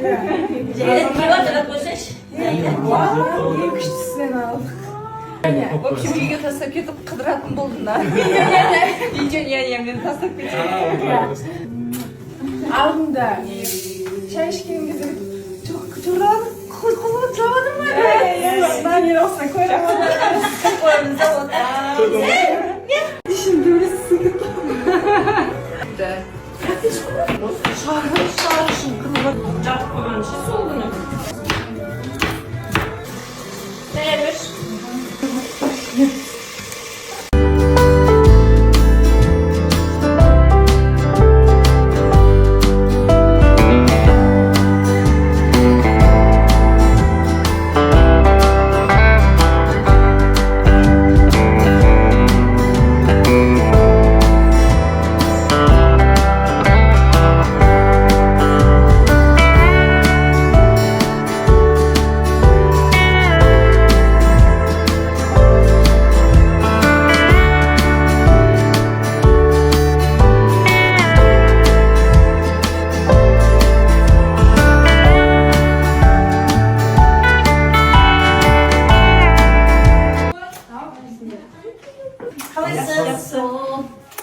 Evet, kiloda koşuş. En küçüsünden al. В общем, үйге тастап кетіп қыдыратын болдым да. Үйден мен тастап кетіп. Алдында шай ішкен кезде жұрады, қолға жауады ма? Намер осылай көріп қойымыз завод. Şimdi böyle sıkıntı. Şarjım kırılır. Çok kullanışı soğuğunu. Neler?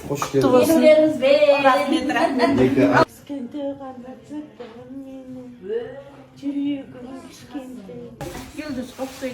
Hoş geldiniz. Yemeğleriniz ve Yıldız koptu.